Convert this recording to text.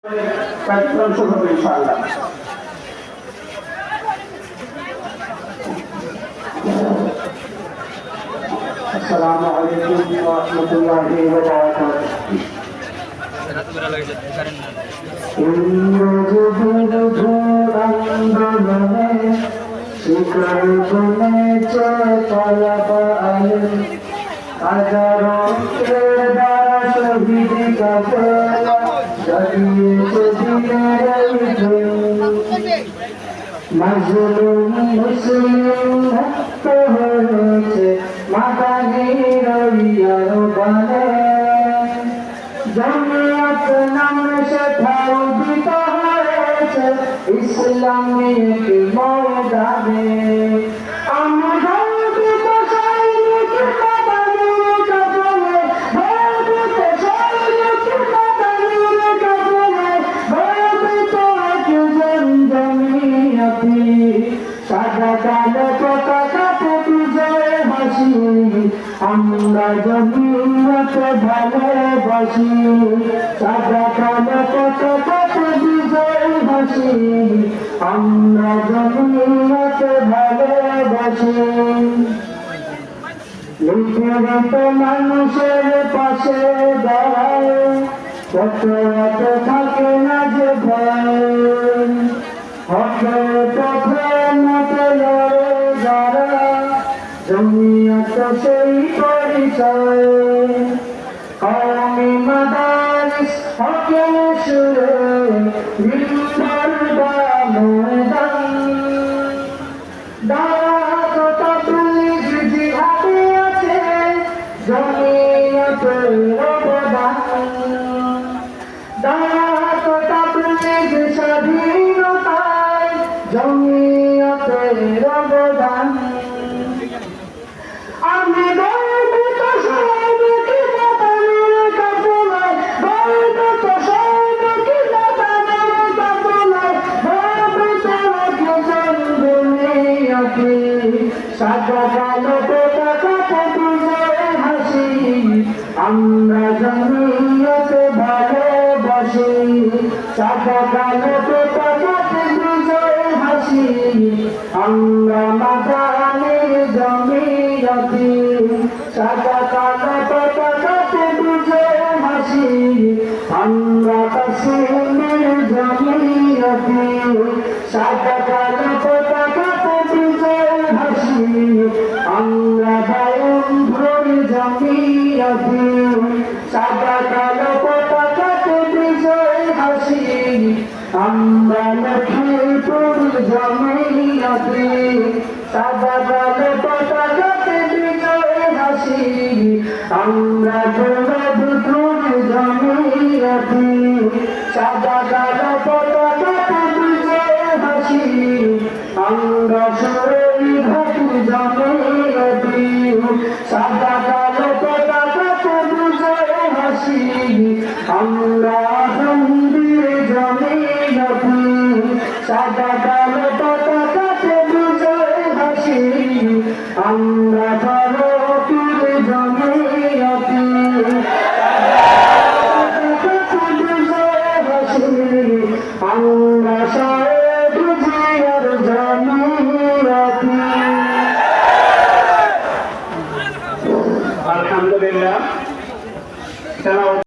कार्यक्रम शुरू होगा इंशाअल्लाह। अस्सलामु अलैकुम व रहमतुल्लाहि व बरकातुहू। शिखर बनेছে পলাপালে হাজারো দ্বারা শহীদ কাফেলা জাগিয়েছে দিনের মাজলুম মুসলিম মুক্ত হয়েছে মাদানির ইয়ারবানে জামিয়াত নামে সেথাও দিত হয়েছে ইসলামী ময়দানে আমরা সাদা কালো পতাকাতে বিজয় হাসি আমরা জমিয়তে ভালোবাসি সাদা কালো পতাকাতে বিজয় হাসি আমরা জমিয়তে ভালোবাসি নিপীড়িত মানুষের পাশে দাঁড়ায় কত থাকে না যে ভয় হকের পথে মতে লড়ে যারা জমিয়ত সেই পরিচয় কওমি মাদারিস হকের সুরে মিম্বর বা ময়দান দাওয়াত তাবলীগ জিহাদে আছে জমিয়তের অবদান দাওয়াত তাবলীগ স্বাধীনতায় জমিয়তের অবদান আমি গর্বিত সৈনিক মাদানির কাফেলায় গর্বিত সৈনিক মাদানির কাফেলায় গর্বিত একজন দুনিয়াতে সাদা কালো পতাকাতে বিজয় হাসি আমরা জমিয়তে ভালোবাসি সাদা কালো পতাকাতে বিজয় হাসি আমরা মাদানির জমিয়তে সাদা কালো পতাকাতে বিজয় হাসি আমরা কাশ্মীরের জমিয়তে সাদা কালো পতাকাতে বিজয় হাসি আমরা বায়ুভ্রর জমিয়তে সাদা কালো পতাকাতে বিজয় হাসি আমরা লক্ষ্মীপুর জমিয়তে সাদা কালো পতাকাতে বিজয় হাসি আমরা দৌলতপুর জমিয়তে সাদা কালো পতাকাতে বিজয় হাসি আমরা সরাইঘাট জমিয়তে সাদা কালো পতাকাতে বিজয় হাসি আমরা মন্দির জমিয়তে সাদা কালো পতাকাতে বিজয় হাসি আমরা